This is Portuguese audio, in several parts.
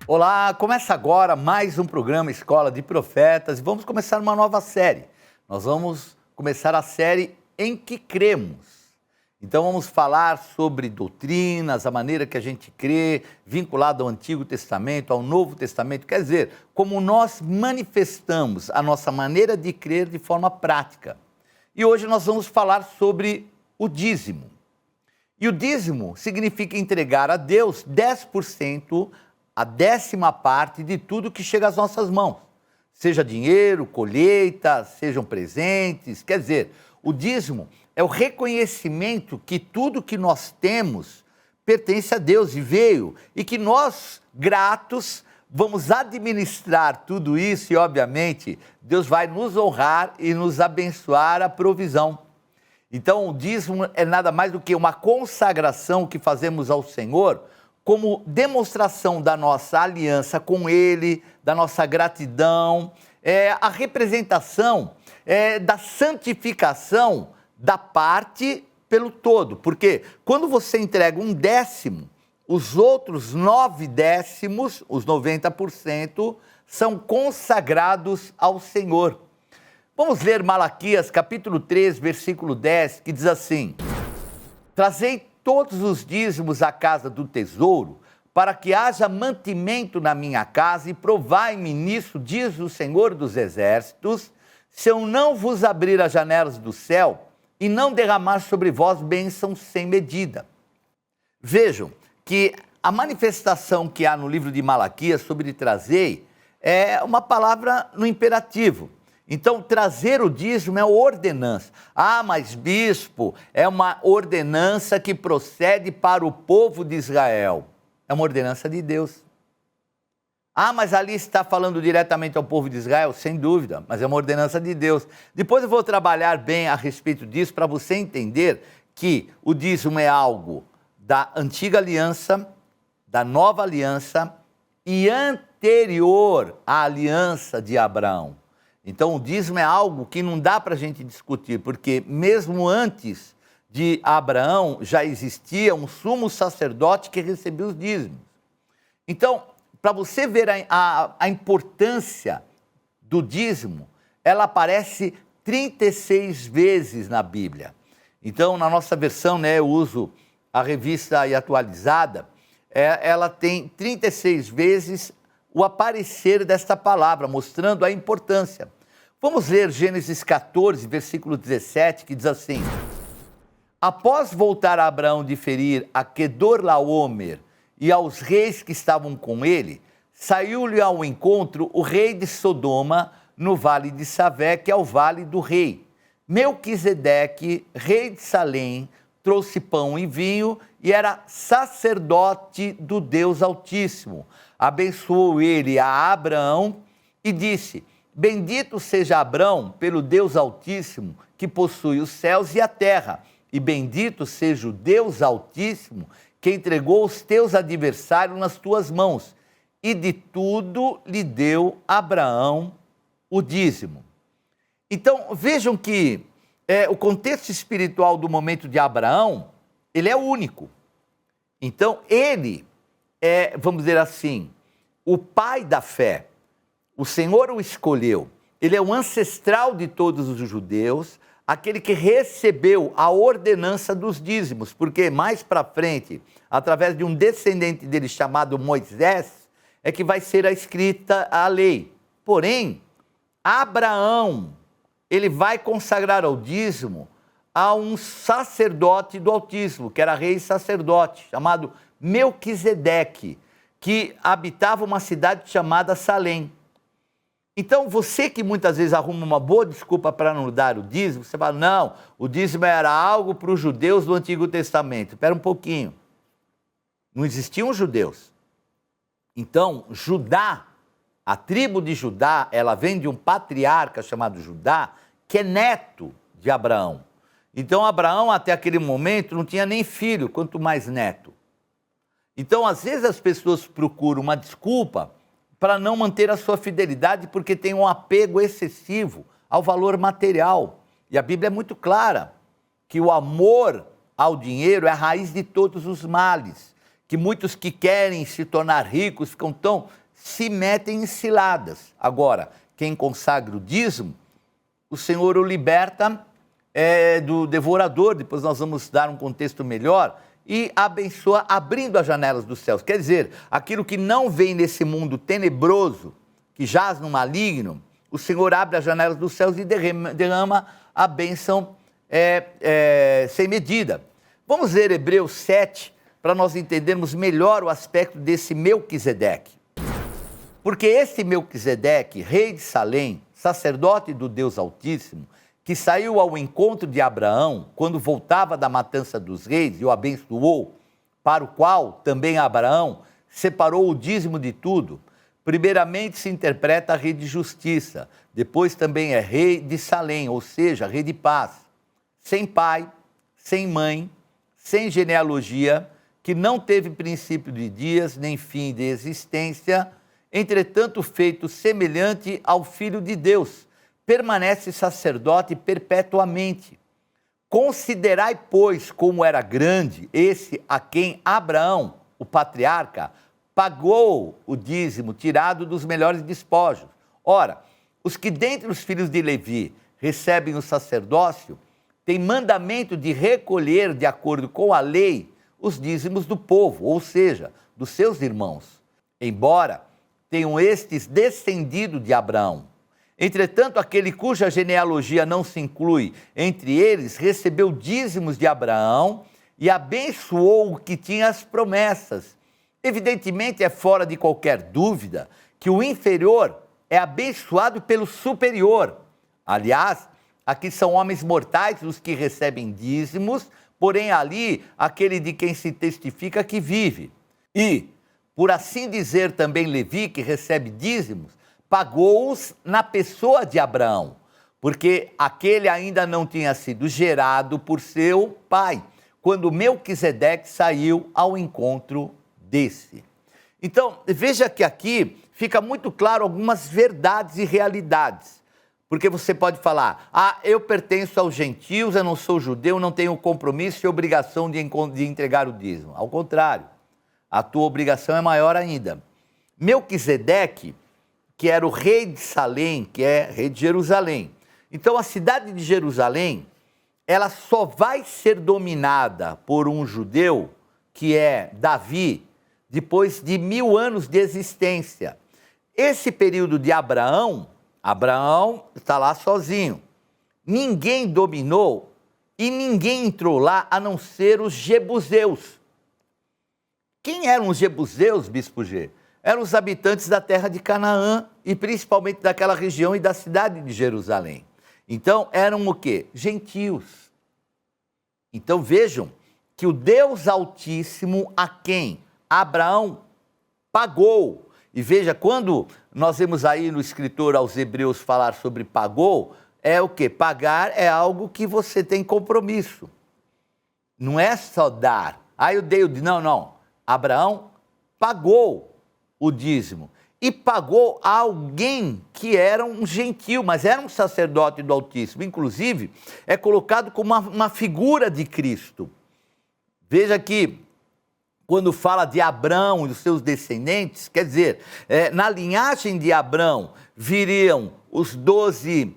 Olá, começa agora mais um programa Escola de Profetas e vamos começar uma nova série. Nós vamos começar a série Em que Cremos. Então vamos falar sobre doutrinas, a maneira que a gente crê, vinculado ao Antigo Testamento, ao Novo Testamento, quer dizer, como nós manifestamos a nossa maneira de crer de forma prática. E hoje nós vamos falar sobre o dízimo. E o dízimo significa entregar a Deus 10%, a 10ª parte de tudo que chega às nossas mãos. Seja dinheiro, colheita, sejam presentes. Quer dizer, o dízimo é o reconhecimento que tudo que nós temos pertence a Deus e veio. E que nós, gratos, vamos administrar tudo isso e, obviamente, Deus vai nos honrar e nos abençoar a provisão. Então, o dízimo é nada mais do que uma consagração que fazemos ao Senhor como demonstração da nossa aliança com Ele, da nossa gratidão, a representação da santificação da parte pelo todo. Porque quando você entrega 1/10, os outros 9/10, os 90%, são consagrados ao Senhor. Vamos ler Malaquias capítulo 3, versículo 10, que diz assim: Trazei todos os dízimos à casa do tesouro, para que haja mantimento na minha casa, e provai-me nisso, diz o Senhor dos Exércitos, se eu não vos abrir as janelas do céu e não derramar sobre vós bênçãos sem medida. Vejam que a manifestação que há no livro de Malaquias sobre trazei é uma palavra no imperativo. Então, trazer o dízimo é ordenança. Ah, mas bispo, é uma ordenança que procede para o povo de Israel. É uma ordenança de Deus. Ah, mas ali está falando diretamente ao povo de Israel? Sem dúvida, mas é uma ordenança de Deus. Depois eu vou trabalhar bem a respeito disso para você entender que o dízimo é algo da antiga aliança, da nova aliança e anterior à aliança de Abraão. Então, o dízimo é algo que não dá para a gente discutir, porque mesmo antes de Abraão já existia um sumo sacerdote que recebia os dízimos. Então, para você ver a importância do dízimo, ela aparece 36 vezes na Bíblia. Então, na nossa versão, eu uso a revista e atualizada, ela tem 36 vezes o aparecer desta palavra, mostrando a importância. Vamos ler Gênesis 14, versículo 17, que diz assim: Após voltar a Abraão de ferir a Quedorlaomer e aos reis que estavam com ele, saiu-lhe ao encontro o rei de Sodoma no vale de Savé, que é o vale do rei. Melquisedeque, rei de Salém, trouxe pão e vinho e era sacerdote do Deus Altíssimo. Abençoou ele a Abraão e disse: Bendito seja Abraão pelo Deus Altíssimo, que possui os céus e a terra, e bendito seja o Deus Altíssimo, que entregou os teus adversários nas tuas mãos, e de tudo lhe deu Abraão o dízimo. Então, vejam que o contexto espiritual do momento de Abraão, ele é único. Então, ele vamos dizer assim, o pai da fé. O Senhor o escolheu. Ele é o ancestral de todos os judeus, aquele que recebeu a ordenança dos dízimos, porque mais para frente, através de um descendente dele chamado Moisés, é que vai ser escrita a lei. Porém, Abraão, ele vai consagrar ao dízimo a um sacerdote do Altíssimo, que era rei e sacerdote, chamado Melquisedeque, que habitava uma cidade chamada Salém. Então, você que muitas vezes arruma uma boa desculpa para não dar o dízimo, você fala, não, o dízimo era algo para os judeus do Antigo Testamento. Espera um pouquinho. Não existiam judeus. Então, Judá, a tribo de Judá, ela vem de um patriarca chamado Judá, que é neto de Abraão. Então, Abraão, até aquele momento, não tinha nem filho, quanto mais neto. Então, às vezes as pessoas procuram uma desculpa para não manter a sua fidelidade, porque tem um apego excessivo ao valor material. E a Bíblia é muito clara que o amor ao dinheiro é a raiz de todos os males, que muitos que querem se tornar ricos se metem em ciladas. Agora, quem consagra o dízimo, o Senhor o liberta do devorador, depois nós vamos dar um contexto melhor, e abençoa abrindo as janelas dos céus. Quer dizer, aquilo que não vem nesse mundo tenebroso, que jaz no maligno, o Senhor abre as janelas dos céus e derrama a bênção sem medida. Vamos ler Hebreus 7, para nós entendermos melhor o aspecto desse Melquisedeque. Porque esse Melquisedeque, rei de Salém, sacerdote do Deus Altíssimo, que saiu ao encontro de Abraão quando voltava da matança dos reis e o abençoou, para o qual também Abraão separou o dízimo de tudo, primeiramente se interpreta rei de justiça, depois também é rei de Salém, ou seja, rei de paz, sem pai, sem mãe, sem genealogia, que não teve princípio de dias, nem fim de existência, entretanto feito semelhante ao Filho de Deus, permanece sacerdote perpetuamente. Considerai, pois, como era grande esse a quem Abraão, o patriarca, pagou o dízimo tirado dos melhores despojos. Ora, os que dentre os filhos de Levi recebem o sacerdócio, têm mandamento de recolher, de acordo com a lei, os dízimos do povo, ou seja, dos seus irmãos, embora tenham estes descendido de Abraão. Entretanto, aquele cuja genealogia não se inclui entre eles, recebeu dízimos de Abraão e abençoou o que tinha as promessas. Evidentemente, é fora de qualquer dúvida que o inferior é abençoado pelo superior. Aliás, aqui são homens mortais os que recebem dízimos, porém ali aquele de quem se testifica que vive. E, por assim dizer, também Levi, que recebe dízimos, pagou-os na pessoa de Abraão, porque aquele ainda não tinha sido gerado por seu pai, quando Melquisedeque saiu ao encontro desse. Então, veja que aqui fica muito claro algumas verdades e realidades, porque você pode falar, eu pertenço aos gentios, eu não sou judeu, não tenho compromisso e obrigação de entregar o dízimo. Ao contrário, a tua obrigação é maior ainda. Melquisedeque, que era o rei de Salém, que é rei de Jerusalém. Então, a cidade de Jerusalém, ela só vai ser dominada por um judeu, que é Davi, depois de 1000 anos de existência. Esse período de Abraão está lá sozinho. Ninguém dominou e ninguém entrou lá, a não ser os jebuseus. Quem eram os jebuseus, Bispo G? Eram os habitantes da terra de Canaã e principalmente daquela região e da cidade de Jerusalém. Então, eram o quê? Gentios. Então, vejam que o Deus Altíssimo a quem Abraão pagou. E veja, quando nós vemos aí no escritor aos Hebreus falar sobre pagou, é o quê? Pagar é algo que você tem compromisso. Não é só dar. Eu dei o dízimo. Não. Abraão pagou o dízimo. E pagou a alguém que era um gentio, mas era um sacerdote do Altíssimo. Inclusive, é colocado como uma figura de Cristo. Veja que, quando fala de Abrão e dos seus descendentes, quer dizer, na linhagem de Abrão viriam os 12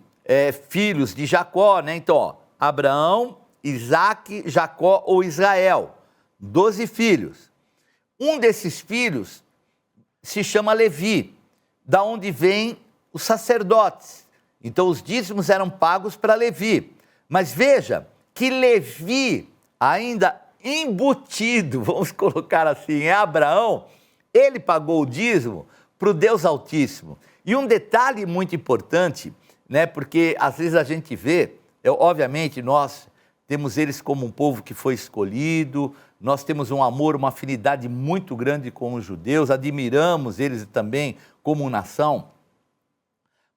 filhos de Jacó, né? Então, Abraão, Isaque, Jacó ou Israel, 12 filhos. Um desses filhos se chama Levi, da onde vêm os sacerdotes. Então, os dízimos eram pagos para Levi. Mas veja que Levi, ainda embutido, vamos colocar assim, em Abraão, ele pagou o dízimo para o Deus Altíssimo. E um detalhe muito importante, né, porque às vezes a gente vê, obviamente nós temos eles como um povo que foi escolhido, nós temos um amor, uma afinidade muito grande com os judeus, admiramos eles também como nação,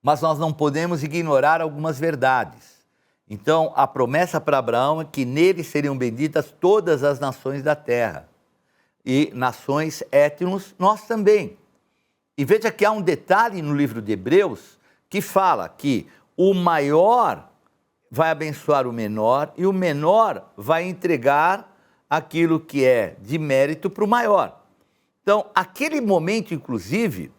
mas nós não podemos ignorar algumas verdades. Então, a promessa para Abraão é que nele seriam benditas todas as nações da terra. E nações étnicas, nós também. E veja que há um detalhe no livro de Hebreus que fala que o maior vai abençoar o menor e o menor vai entregar aquilo que é de mérito para o maior. Então, aquele momento, inclusive,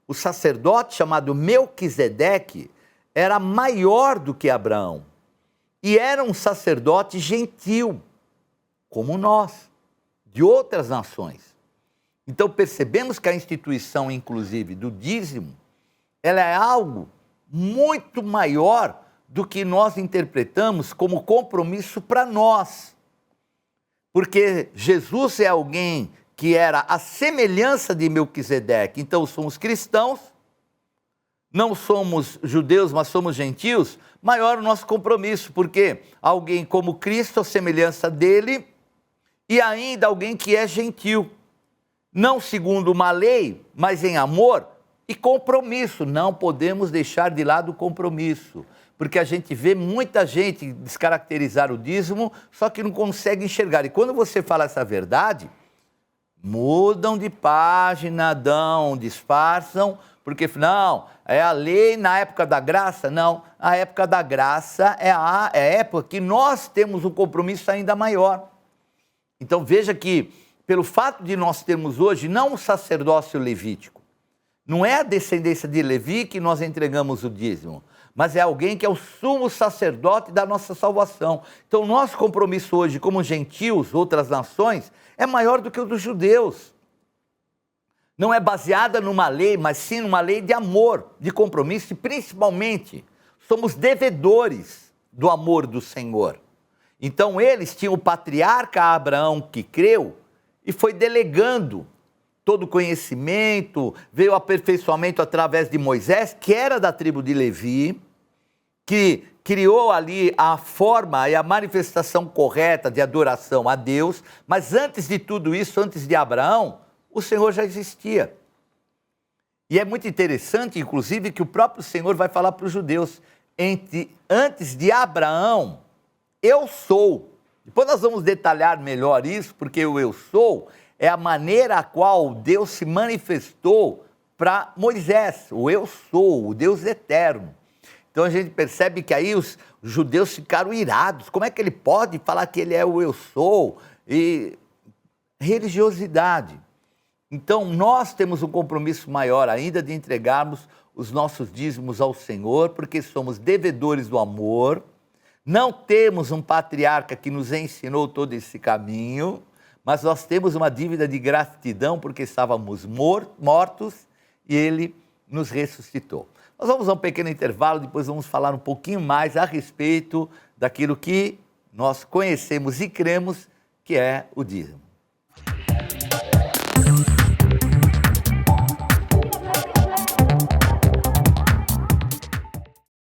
o sacerdote chamado Melquisedeque era maior do que Abraão. E era um sacerdote gentil, como nós, de outras nações. Então percebemos que a instituição, inclusive, do dízimo, ela é algo muito maior do que nós interpretamos como compromisso para nós. Porque Jesus é alguém que era a semelhança de Melquisedeque. Então somos cristãos, não somos judeus, mas somos gentios, maior o nosso compromisso, porque alguém como Cristo, a semelhança dele, e ainda alguém que é gentil, não segundo uma lei, mas em amor e compromisso. Não podemos deixar de lado o compromisso, porque a gente vê muita gente descaracterizar o dízimo, só que não consegue enxergar. E quando você fala essa verdade, mudam de página, disfarçam, porque não, é a lei na época da graça. Não, a época da graça é a época que nós temos um compromisso ainda maior. Então veja que, pelo fato de nós termos hoje não um sacerdócio levítico, não é a descendência de Levi que nós entregamos o dízimo, mas é alguém que é o sumo sacerdote da nossa salvação. Então o nosso compromisso hoje, como gentios, outras nações, é maior do que o dos judeus. Não é baseada numa lei, mas sim numa lei de amor, de compromisso, e principalmente somos devedores do amor do Senhor. Então eles tinham o patriarca Abraão que creu e foi delegando todo o conhecimento, veio o aperfeiçoamento através de Moisés, que era da tribo de Levi, que criou ali a forma e a manifestação correta de adoração a Deus, mas antes de tudo isso, antes de Abraão, o Senhor já existia. E é muito interessante, inclusive, que o próprio Senhor vai falar para os judeus, antes de Abraão, eu sou. Depois nós vamos detalhar melhor isso, porque o eu sou é a maneira a qual Deus se manifestou para Moisés. O eu sou, o Deus eterno. Então a gente percebe que aí os judeus ficaram irados. Como é que ele pode falar que ele é o eu sou? E religiosidade. Então nós temos um compromisso maior ainda de entregarmos os nossos dízimos ao Senhor, porque somos devedores do amor. Não temos um patriarca que nos ensinou todo esse caminho, mas nós temos uma dívida de gratidão porque estávamos mortos e ele nos ressuscitou. Nós vamos a um pequeno intervalo, depois vamos falar um pouquinho mais a respeito daquilo que nós conhecemos e cremos que é o dízimo.